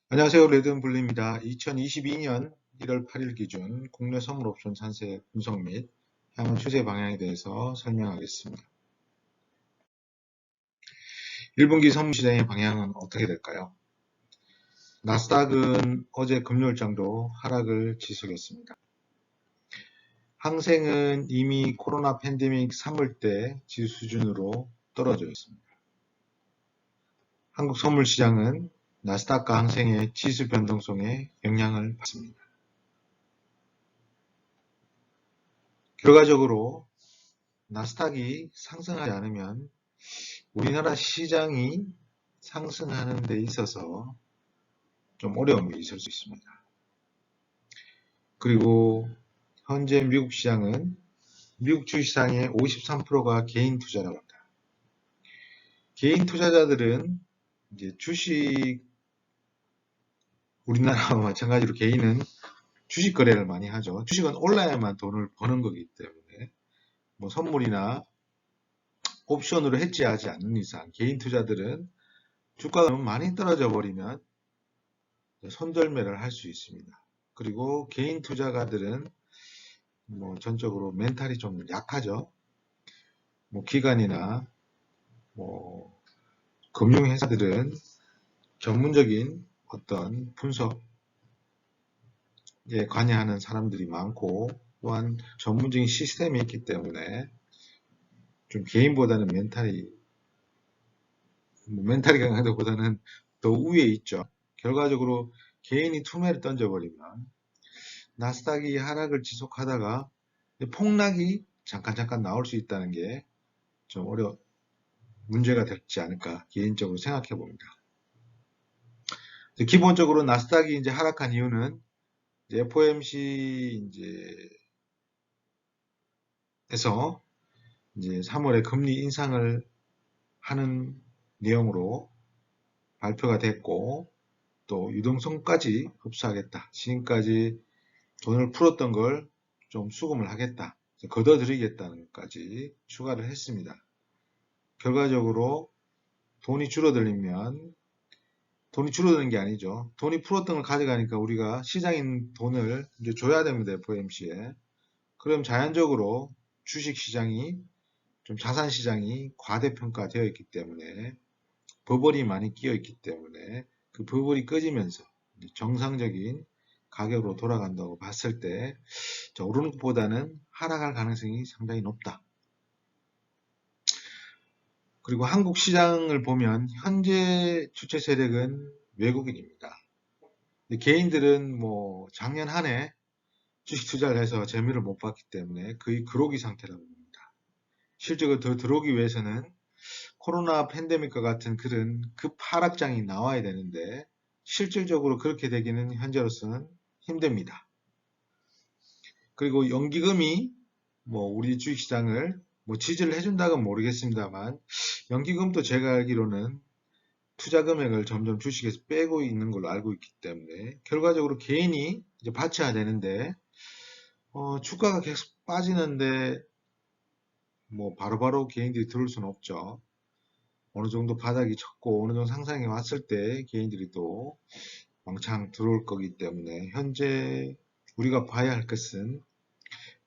안녕하세요. 레드블루입니다. 2022년 1월 8일 기준 국내 선물옵션 산세 분석 및 향후 추세 방향에 대해서 설명하겠습니다. 1분기 선물시장의 방향은 어떻게 될까요? 나스닥은 어제 금요일장도 하락을 지속했습니다. 항생은 이미 코로나 팬데믹 3월 때 지수 수준으로 떨어져 있습니다. 한국 선물시장은 나스닥과 항생의 지수 변동성에 영향을 받습니다. 결과적으로 나스닥이 상승하지 않으면 우리나라 시장이 상승하는 데 있어서 좀 어려움이 있을 수 있습니다. 그리고 현재 미국 시장은 미국 주식시장의 53%가 개인 투자라고 합니다. 개인 투자자들은 이제 우리나라와 마찬가지로 개인은 주식 거래를 많이 하죠. 주식은 올라야만 돈을 버는 거기 때문에 뭐 선물이나 옵션으로 해지하지 않는 이상 개인 투자들은 주가가 너무 많이 떨어져 버리면 손절매를 할 수 있습니다. 그리고 개인 투자가들은 뭐 전적으로 멘탈이 좀 약하죠. 뭐 기관이나 뭐 금융회사들은 전문적인 어떤 분석에 관여하는 사람들이 많고 또한 전문적인 시스템이 있기 때문에 좀 개인보다는 멘탈이 강하다보다는 더 우위에 있죠. 결과적으로 개인이 투매를 던져버리면 나스닥이 하락을 지속하다가 폭락이 잠깐 나올 수 있다는 게 좀 문제가 되지 않을까 개인적으로 생각해 봅니다. 기본적으로 나스닥이 이제 하락한 이유는 이제 FOMC 에서 이제 3월에 금리 인상을 하는 내용으로 발표가 됐고 또 유동성까지 흡수하겠다. 지금까지 돈을 풀었던 걸 좀 수금을 하겠다. 걷어들이겠다는 것까지 추가를 했습니다. 결과적으로 돈이 줄어들면 돈이 줄어드는 게 아니죠. 돈이 풀었던 걸 가져가니까 우리가 시장인 돈을 이제 줘야 됩니다. FOMC에. 그럼 자연적으로 주식시장이 좀 자산시장이 과대평가되어 있기 때문에 버블이 많이 끼어 있기 때문에 그 버블이 꺼지면서 정상적인 가격으로 돌아간다고 봤을 때 오르는 것보다는 하락할 가능성이 상당히 높다. 그리고 한국 시장을 보면 현재 주체 세력은 외국인입니다. 개인들은 뭐 작년 한 해 주식 투자를 해서 재미를 못 봤기 때문에 거의 그로기 상태라고 봅니다. 실적을 더 들어오기 위해서는 코로나 팬데믹과 같은 그런 급하락장이 나와야 되는데 실질적으로 그렇게 되기는 현재로서는 힘듭니다. 그리고 연기금이 뭐 우리 주식시장을 뭐 지지를 해준다고는 모르겠습니다만 연기금도 제가 알기로는 투자 금액을 점점 주식에서 빼고 있는 걸로 알고 있기 때문에 결과적으로 개인이 이제 받쳐야 되는데 주가가 계속 빠지는데 뭐 바로바로 개인들이 들어올 수는 없죠. 어느 정도 바닥이 쳤고 어느 정도 상상이 왔을 때 개인들이 또 왕창 들어올 거기 때문에 현재 우리가 봐야 할 것은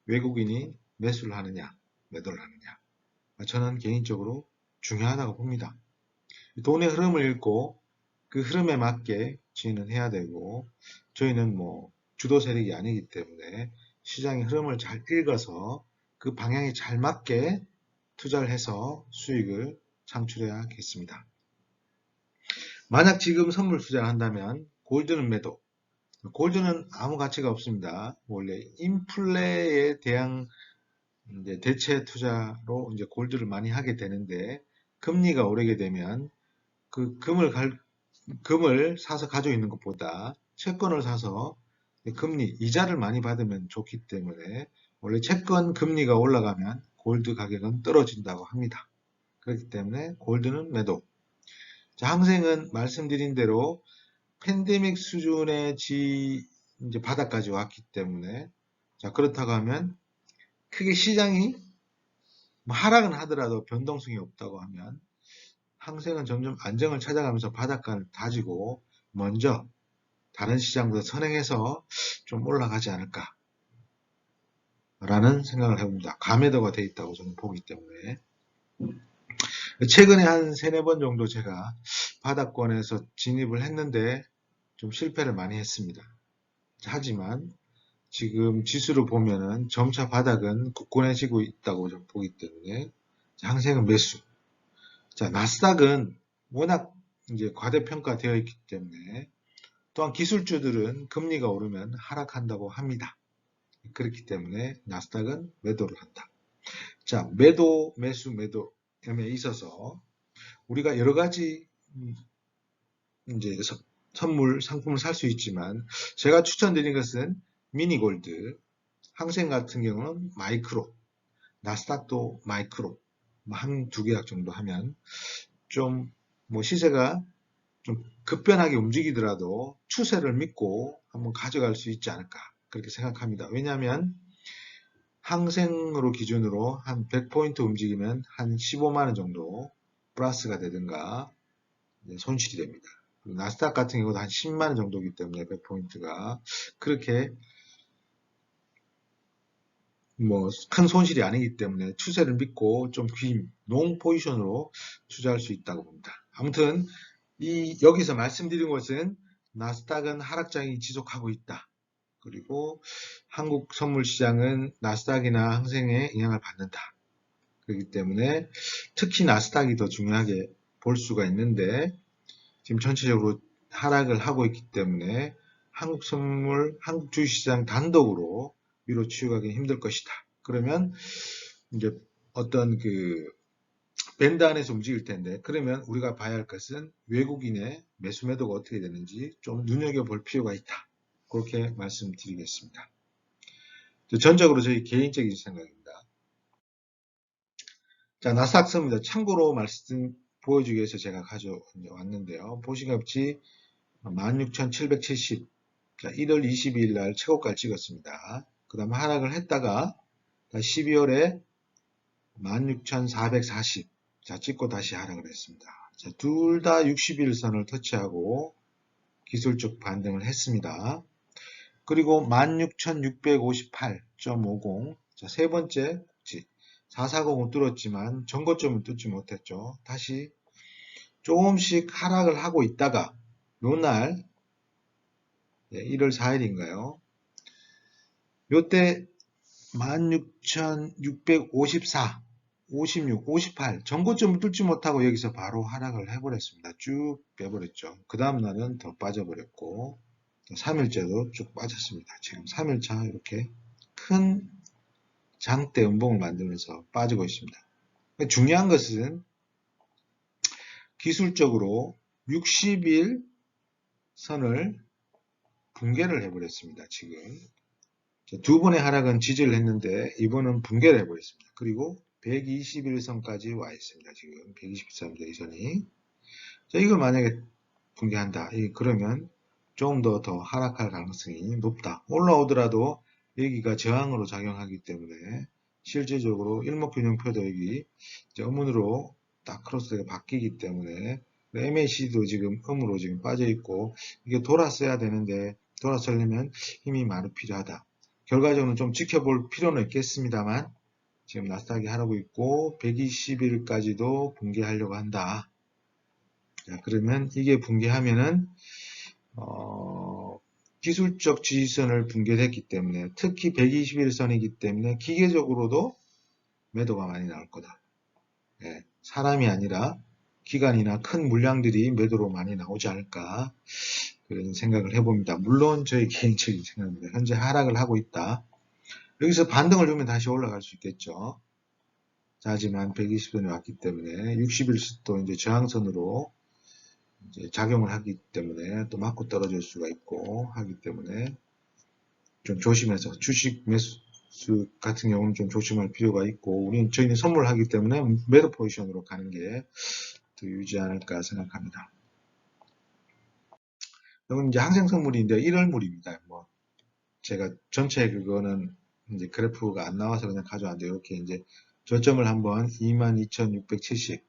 외국인이 매수를 하느냐 매도를 하느냐 저는 개인적으로 중요하다고 봅니다. 돈의 흐름을 읽고 그 흐름에 맞게 진행을 해야 되고 저희는 뭐 주도 세력이 아니기 때문에 시장의 흐름을 잘 읽어서 그 방향에 잘 맞게 투자를 해서 수익을 창출해야겠습니다. 만약 지금 선물 투자를 한다면 골드는 매도. 골드는 아무 가치가 없습니다. 원래 인플레에 대한 이제 대체 투자로 이제 골드를 많이 하게 되는데 금리가 오르게 되면 그 금을 사서 가지고 있는 것보다 채권을 사서 금리 이자를 많이 받으면 좋기 때문에 원래 채권 금리가 올라가면 골드 가격은 떨어진다고 합니다. 그렇기 때문에 골드는 매도. 자, 항생은 말씀드린 대로 팬데믹 수준의 이제 바닥까지 왔기 때문에 자, 그렇다고 하면 크게 시장이 뭐 하락은 하더라도 변동성이 없다고 하면 항생은 점점 안정을 찾아가면서 바닥권을 다지고 먼저 다른 시장보다 선행해서 좀 올라가지 않을까 라는 생각을 해봅니다. 가매도가 돼 있다고 저는 보기 때문에. 최근에 한 3, 4번 정도 제가 바닥권에서 진입을 했는데 좀 실패를 많이 했습니다. 하지만 지금 지수를 보면은 점차 바닥은 굳건해지고 있다고 좀 보기 때문에 항생은 매수. 자, 나스닥은 워낙 이제 과대평가되어 있기 때문에 또한 기술주들은 금리가 오르면 하락한다고 합니다. 그렇기 때문에 나스닥은 매도를 한다. 자, 매도, 매수, 매도에 있어서 우리가 여러 가지 이제 선물, 상품을 살 수 있지만 제가 추천드린 것은 미니골드, 항생 같은 경우는 마이크로, 나스닥도 마이크로 한 두 계약 정도 하면 좀 뭐 시세가 좀 급변하게 움직이더라도 추세를 믿고 한번 가져갈 수 있지 않을까 그렇게 생각합니다. 왜냐하면 항생으로 기준으로 한 100포인트 움직이면 한 15만원 정도 플러스가 되든가 손실이 됩니다. 나스닥 같은 경우도 한 10만원 정도이기 때문에 100포인트가 그렇게 뭐 큰 손실이 아니기 때문에 추세를 믿고 좀 긴 롱 포지션으로 투자할 수 있다고 봅니다. 아무튼 여기서 말씀드린 것은 나스닥은 하락장이 지속하고 있다. 그리고 한국 선물 시장은 나스닥이나 항생에 영향을 받는다. 그렇기 때문에 특히 나스닥이 더 중요하게 볼 수가 있는데 지금 전체적으로 하락을 하고 있기 때문에 한국 선물, 한국 주식시장 단독으로 위로 치유하기 힘들 것이다. 그러면 이제 어떤 그 밴드 안에서 움직일 텐데 그러면 우리가 봐야 할 것은 외국인의 매수 매도가 어떻게 되는지 좀 눈여겨볼 필요가 있다. 그렇게 말씀드리겠습니다. 전적으로 저희 개인적인 생각입니다. 자, 나스닥 선입니다. 참고로 말씀 보여주기 위해서 제가 가져왔는데요. 보시기같이 16,770. 자, 1월 22일 날 최고가를 찍었습니다. 그 다음에 하락을 했다가 12월에 16,440. 자, 찍고 다시 하락을 했습니다. 자, 둘 다 60일선을 터치하고 기술적 반등을 했습니다. 그리고 16,658.50. 자, 세 번째 440은 뚫었지만 전고점을 뚫지 못했죠. 다시 조금씩 하락을 하고 있다가 요날 1월 4일인가요? 요때 16,654, 56, 58 전고점을 뚫지 못하고 여기서 바로 하락을 해버렸습니다. 쭉 빼버렸죠. 그 다음날은 더 빠져버렸고 3일째도 쭉 빠졌습니다. 지금 3일차 이렇게 큰 장대 음봉을 만들면서 빠지고 있습니다. 중요한 것은 기술적으로 60일 선을 붕괴를 해버렸습니다. 지금 두 번의 하락은 지지를 했는데 이번은 붕괴를 해버렸습니다. 그리고 121선까지 와 있습니다. 지금 123도 이 선이. 자, 이걸 만약에 붕괴한다. 그러면 좀 더 하락할 가능성이 높다. 올라오더라도 여기가 저항으로 작용하기 때문에 실제적으로 일목균형표도 여기 음운으로 딱 크로스가 바뀌기 때문에 MAC도 지금 음으로 지금 빠져 있고 이게 돌았어야 되는데 돌아서려면 힘이 많이 필요하다. 결과적으로는 좀 지켜볼 필요는 있겠습니다만 지금 나스닥이 하락하고 있고 120일까지도 붕괴하려고 한다. 자, 그러면 이게 붕괴하면은 기술적 지지선을 붕괴했기 때문에 특히 121선이기 때문에 기계적으로도 매도가 많이 나올 거다. 예, 사람이 아니라 기관이나 큰 물량들이 매도로 많이 나오지 않을까 그런 생각을 해봅니다. 물론 저희 개인적인 생각입니다. 현재 하락을 하고 있다. 여기서 반등을 주면 다시 올라갈 수 있겠죠. 자, 하지만 120선이 왔기 때문에 60일선도 이제 저항선으로 이제 작용을 하기 때문에 또 맞고 떨어질 수가 있고 하기 때문에 좀 조심해서 주식 매수 같은 경우는 좀 조심할 필요가 있고 저희는 선물하기 때문에 매도 포지션으로 가는 게 더 유지 않을까 생각합니다. 이건 이제 항생 선물인데 1월물입니다. 뭐 제가 전체 그거는 이제 그래프가 안 나와서 그냥 가져왔는데 이렇게 이제 저점을 한번 22,670,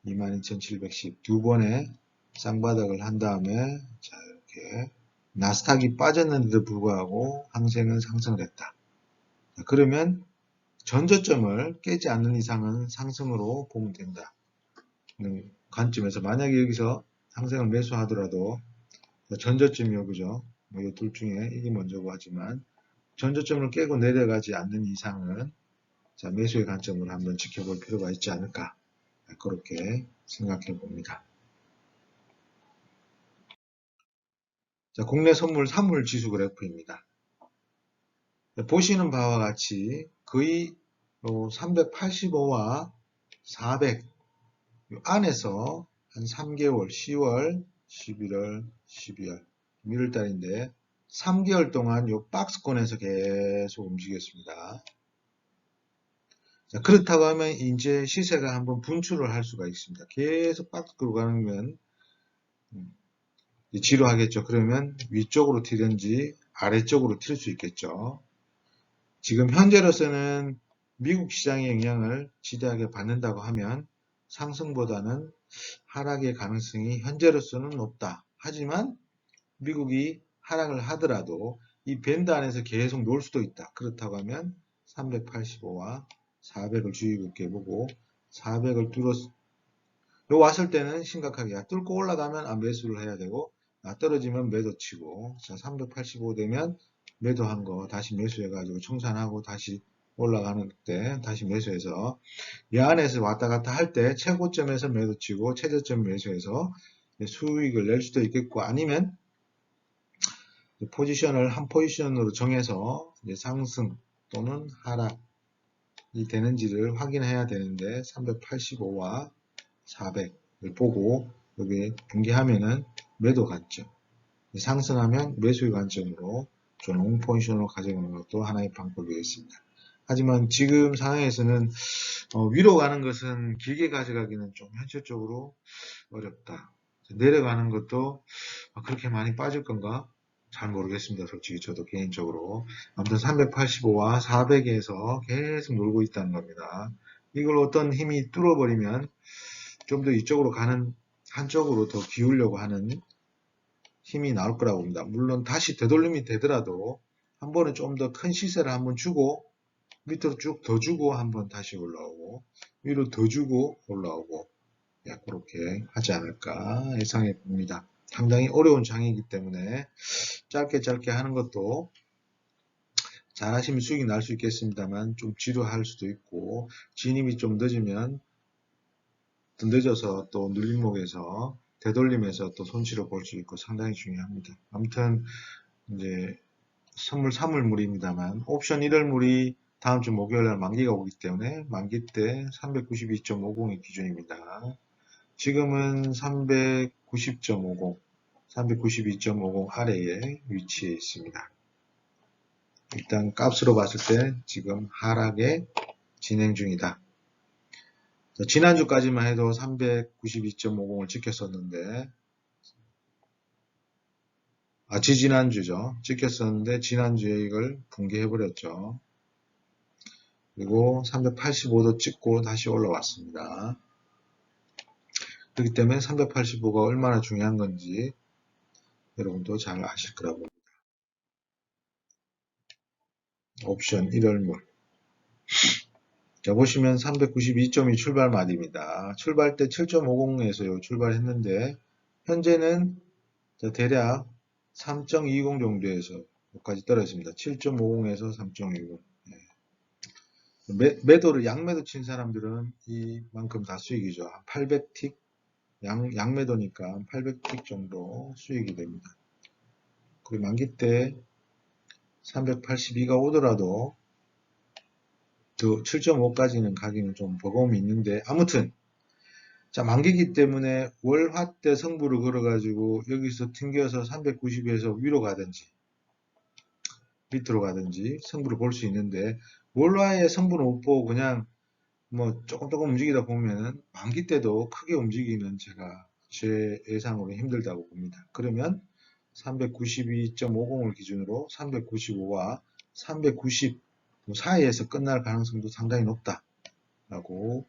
22,710 두 번의 쌍바닥을 한 다음에 자 이렇게 나스닥이 빠졌는데도 불구하고 항생은 상승을 했다. 그러면 전저점을 깨지 않는 이상은 상승으로 보면 된다. 관점에서 만약에 여기서 상승을 매수하더라도 전저점이요, 그죠? 뭐 이 둘 중에 이게 먼저고 하지만 전저점을 깨고 내려가지 않는 이상은 자, 매수의 관점으로 한번 지켜볼 필요가 있지 않을까, 그렇게 생각해 봅니다. 자, 국내 선물 사물 지수 그래프입니다. 보시는 바와 같이 거의 385와 400 안에서 한 3개월, 10월, 11월, 12월, 1월달인데 3개월 동안 이 박스권에서 계속 움직였습니다. 자, 그렇다고 하면 이제 시세가 한번 분출을 할 수가 있습니다. 계속 박스로 가는 건 지루하겠죠. 그러면 위쪽으로 튀든지 아래쪽으로 튈 수 있겠죠. 지금 현재로서는 미국 시장의 영향을 지대하게 받는다고 하면 상승보다는 하락의 가능성이 현재로서는 높다. 하지만 미국이 하락을 하더라도 이 밴드 안에서 계속 놀 수도 있다. 그렇다고 하면 385와 400을 주의 깊게 보고 400을 왔을 때는 심각하게 뚫고 올라가면 매수를 해야 되고 떨어지면 매도 치고 자 385 되면 매도한 거 다시 매수해 가지고 청산하고 다시 올라가는 때 다시 매수해서 이 안에서 왔다 갔다 할 때 최고점에서 매도 치고 최저점 매수해서 수익을 낼 수도 있겠고 아니면 포지션을 한 포지션으로 정해서 상승 또는 하락이 되는지를 확인해야 되는데 385와 400을 보고 여기 분기하면은 매도 관점, 상승하면 매수의 관점으로 좀 포지션으로 가져가는 것도 하나의 방법이겠습니다. 하지만 지금 상황에서는 위로 가는 것은 길게 가져가기는 좀 현실적으로 어렵다. 내려가는 것도 그렇게 많이 빠질 건가? 잘 모르겠습니다. 솔직히 저도 개인적으로. 아무튼 385와 400에서 계속 놀고 있다는 겁니다. 이걸 어떤 힘이 뚫어버리면 좀 더 이쪽으로 가는 한쪽으로 더 기울려고 하는 힘이 나올 거라고 봅니다. 물론 다시 되돌림이 되더라도 한 번은 좀 더 큰 시세를 한번 주고 밑으로 쭉 더 주고 한번 다시 올라오고 위로 더 주고 올라오고 그렇게 하지 않을까 예상해 봅니다. 상당히 어려운 장이기 때문에 짧게 하는 것도 잘 하시면 수익이 날 수 있겠습니다만 좀 지루할 수도 있고 진입이 좀 늦으면 또 늦어서 또 눌림목에서 되돌림에서 또 손실을 볼 수 있고 상당히 중요합니다. 아무튼 이제 선물 3월물입니다만 옵션 1월물이 다음 주 목요일날 만기가 오기 때문에 만기 때 392.50이 기준입니다. 지금은 390.50, 392.50 아래에 위치해 있습니다. 일단 값으로 봤을 때 지금 하락에 진행 중이다. 지난주까지만 해도 392.50을 지켰었는데 지지난주죠. 지켰었는데 지난주에 이걸 붕괴해버렸죠. 그리고 385도 찍고 다시 올라왔습니다. 그렇기 때문에 385가 얼마나 중요한 건지 여러분도 잘 아실 거라고 봅니다. 옵션 1월물. 자, 보시면 392점이 출발마디입니다. 출발 때 7.50에서 출발했는데 현재는 대략 3.20 정도에서 여기까지 떨어집니다. 7.50에서 3.20. 매도를 양매도 친 사람들은 이만큼 다 수익이죠. 800틱 양매도니까 800틱 정도 수익이 됩니다. 그리고 만기 때 382가 오더라도 그 7.5까지는 가기는 좀 버거움이 있는데 아무튼 자 만기기 때문에 월화 때 승부를 걸어가지고 여기서 튕겨서 390에서 위로 가든지 밑으로 가든지 승부를 볼 수 있는데 월화의 승부는 못 보고 그냥 뭐 조금 움직이다 보면은 만기 때도 크게 움직이는 제 예상으로 힘들다고 봅니다. 그러면 392.50을 기준으로 395와 390 사이에서 끝날 가능성도 상당히 높다라고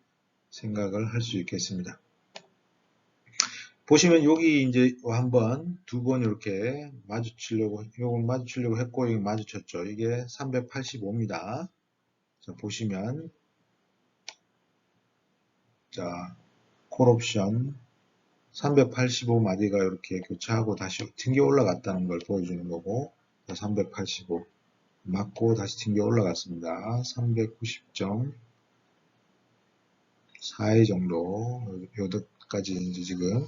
생각을 할 수 있겠습니다. 보시면 여기 이제 한번 두 번 이렇게 마주치려고, 요걸 마주치려고 했고, 여기 마주쳤죠. 이게 385입니다. 자, 보시면, 자, 콜옵션 385마디가 이렇게 교차하고 다시 튕겨 올라갔다는 걸 보여주는 거고, 385 맞고 다시 튕겨 올라갔습니다. 390.42 정도, 요까지 이제 지금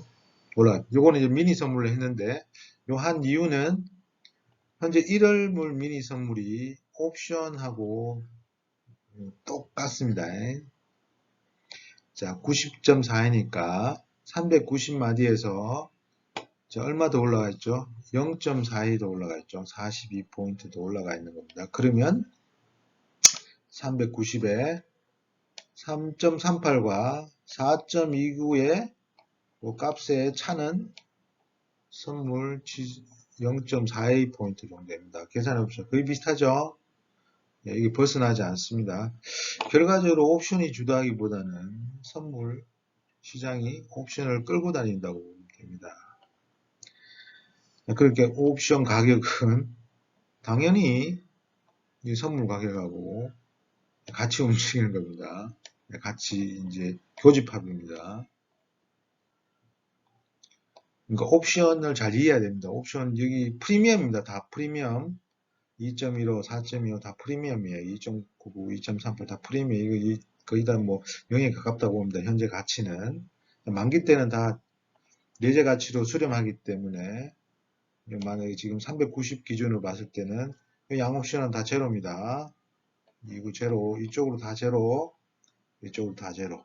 요거는 이제 미니 선물로 했는데, 요 한 이유는 현재 1월물 미니 선물이 옵션하고 똑같습니다. 자, 90.4이니까 390마디에서 얼마 더 올라가 있죠? 0.42 더 올라가 있죠. 42포인트 더 올라가 있는 겁니다. 그러면 390에 3.38과 4.29의 그 값의 차는 선물 0.42포인트 정도입니다. 계산해보시죠. 거의 비슷하죠? 예, 이게 벗어나지 않습니다. 결과적으로 옵션이 주도하기보다는 선물 시장이 옵션을 끌고 다닌다고 보면 됩니다. 그렇게 옵션 가격은 당연히 이 선물 가격하고 같이 움직이는 겁니다. 같이 이제 교집합입니다. 그러니까 옵션을 잘 이해해야 됩니다. 옵션 여기 프리미엄입니다. 다 프리미엄. 2.15, 4.25 다 프리미엄이에요. 2.99, 2.38 다 프리미엄. 이거 거의 다 뭐 0에 가깝다고 봅니다. 현재 가치는. 만기 때는 다 내재 가치로 수렴하기 때문에 만약에 지금 390 기준으로 봤을 때는 양옵션은 다 제로입니다. 이거 제로, 이쪽으로 다 제로, 이쪽으로 다 제로.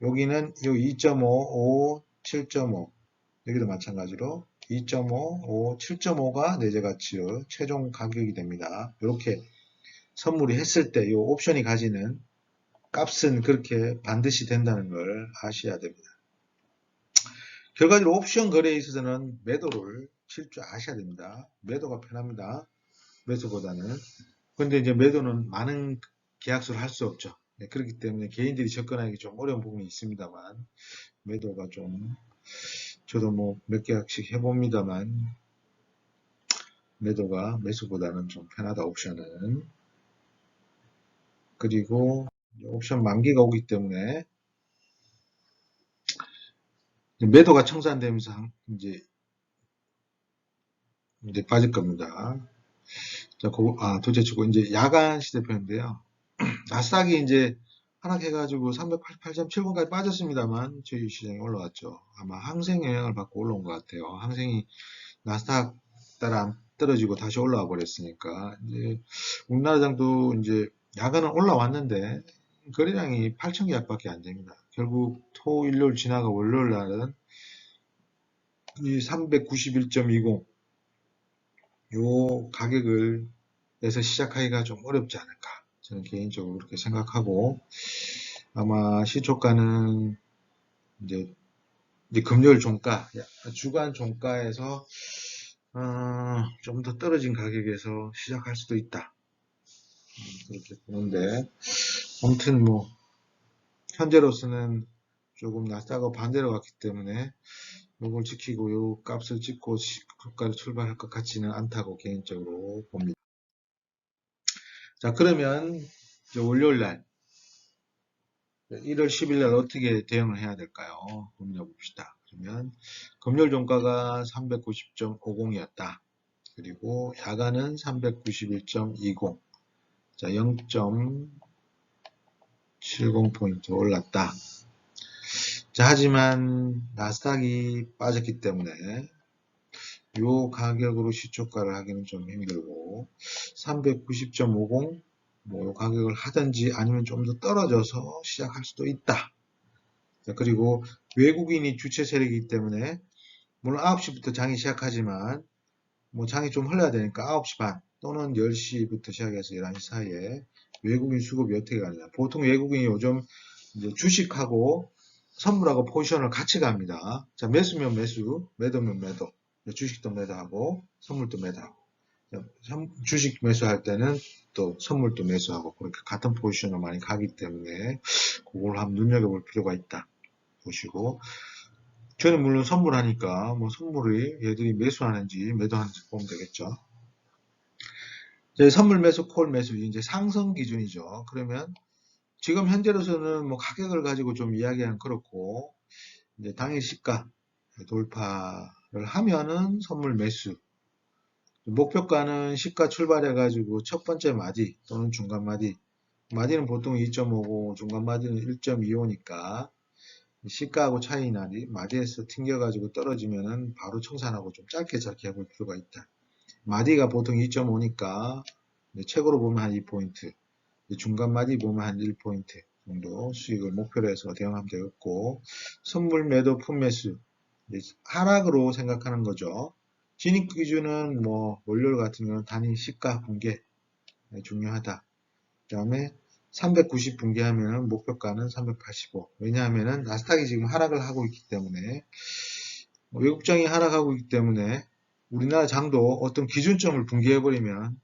여기는 요 2.5, 5, 7.5 여기도 마찬가지로 2.5, 5, 7.5가 내재 가치의 최종 가격이 됩니다. 이렇게 선물이 했을 때 이 옵션이 가지는 값은 그렇게 반드시 된다는 걸 아셔야 됩니다. 결과적으로 옵션 거래에 있어서는 매도를 칠 줄 아셔야 됩니다. 매도가 편합니다. 매수보다는. 근데 이제 매도는 많은 계약수를 할 수 없죠. 네, 그렇기 때문에 개인들이 접근하기 좀 어려운 부분이 있습니다만 매도가 좀 저도 뭐 몇 계약씩 해봅니다만 매도가 매수보다는 좀 편하다 옵션은. 그리고 옵션 만기가 오기 때문에 매도가 청산되면서 이제 빠질 겁니다. 자, 도대체 이제 야간 시대표인데요. 나스닥이 이제 하락해가지고 388.70까지 빠졌습니다만 저희 시장이 올라왔죠. 아마 항생 영향을 받고 올라온 것 같아요. 항생이 나스닥 따라 안 떨어지고 다시 올라와 버렸으니까 이제 우리나라장도 이제 야간은 올라왔는데 거래량이 8,000계약밖에 안 됩니다. 결국 토 일요일 지나가 월요일 날은 이 391.20 요 가격을 내서 시작하기가 좀 어렵지 않을까 저는 개인적으로 그렇게 생각하고 아마 시초가는 이제 금요일 종가 주간 종가에서 좀 더 떨어진 가격에서 시작할 수도 있다 그렇게 보는데 아무튼 뭐 현재로서는 조금 나스닥하고 반대로 갔기 때문에 요걸 지키고 요 값을 찍고 고가를 출발할 것 같지는 않다고 개인적으로 봅니다. 자, 그러면 이제 월요일날 1월 10일날 어떻게 대응을 해야 될까요? 고민해 봅시다. 그러면 금요일 종가가 390.50이었다. 그리고 야간은 391.20. 자, 0.70포인트 올랐다. 자, 하지만 나스닥이 빠졌기 때문에 요 가격으로 시초가를 하기는 좀 힘들고 390.50 뭐 가격을 하든지 아니면 좀 더 떨어져서 시작할 수도 있다. 자, 그리고 외국인이 주체 세력이기 때문에 물론 9시부터 장이 시작하지만 뭐 장이 좀 흘러야 되니까 9시 반 또는 10시부터 시작해서 11시 사이에 외국인 수급이 어떻게 가느냐. 보통 외국인이 요즘 이제 주식하고 선물하고 포지션을 같이 갑니다. 자, 매수면 매수, 매도면 매도. 주식도 매도하고 선물도 매도하고. 주식 매수할 때는 또 선물도 매수하고 그렇게 같은 포지션을 많이 가기 때문에 그걸 한번 눈여겨볼 필요가 있다. 보시고 저는 물론 선물하니까 뭐 선물이 얘들이 매수하는지 매도하는지 보면 되겠죠. 이제 선물 매수, 콜 매수 이제 상승 기준이죠. 그러면 지금 현재로서는 뭐 가격을 가지고 좀 이야기하는 그렇고 이제 당일 시가 돌파를 하면은 선물 매수. 목표가는 시가 출발해가지고 첫 번째 마디 또는 중간 마디. 마디는 보통 2.5고 중간 마디는 1.25니까 시가하고 차이 나니 마디에서 튕겨가지고 떨어지면은 바로 청산하고 좀 짧게 해볼 필요가 있다. 마디가 보통 2.5니까 최고로 보면 한 2포인트, 중간 마디 보면 한 1포인트 정도 수익을 목표로 해서 대응하면 되겠고, 선물 매도 품매수 하락으로 생각하는 거죠. 진입 기준은 뭐 월요일 같은 경우는 단위 시가 붕괴 중요하다. 그 다음에 390 붕괴하면 목표가는 385. 왜냐하면 나스닥이 지금 하락을 하고 있기 때문에 외국장이 하락하고 있기 때문에 우리나라 장도 어떤 기준점을 붕괴해버리면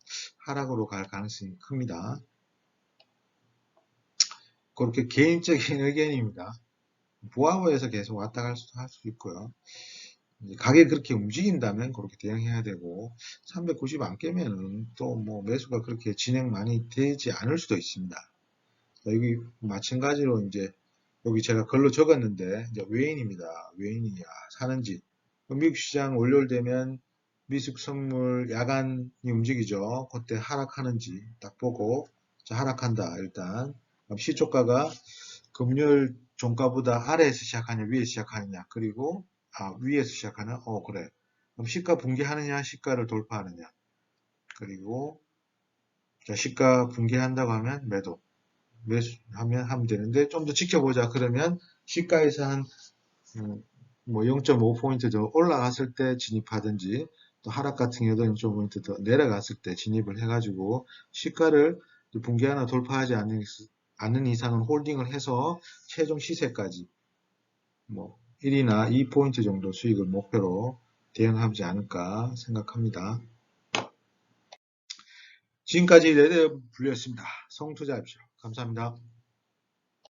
하락으로 갈 가능성이 큽니다. 그렇게 개인적인 의견입니다. 보합에서 계속 왔다 갈 수도 할 수 있고요. 가격이 그렇게 움직인다면 그렇게 대응해야 되고 390 안 깨면은 또 뭐 매수가 그렇게 진행 많이 되지 않을 수도 있습니다. 여기 마찬가지로 이제 여기 제가 글로 적었는데 이제 외인입니다. 외인이 사는지 미국 시장 월요일 되면 미국 선물 야간이 움직이죠. 그때 하락하는지 딱 보고 자, 하락한다. 일단 시초가가 금요일 종가보다 아래에서 시작하냐 위에서 시작하느냐 그리고 위에서 시작하냐 그래 그럼 시가 붕괴하느냐 시가를 돌파하느냐 그리고 자, 시가 붕괴한다고 하면 매수하면 되는데 좀 더 지켜보자 그러면 시가에서 한 뭐 0.5포인트 더 올라갔을 때 진입하든지 또 하락 같은 경우도 0.5포인트 더 내려갔을 때 진입을 해가지고 시가를 붕괴하나 돌파하지 않는 이상은 홀딩을 해서 최종 시세까지 뭐 1이나 2포인트 정도 수익을 목표로 대응하지 않을까 생각합니다. 지금까지 레드 블루였습니다. 성투자합시오. 감사합니다.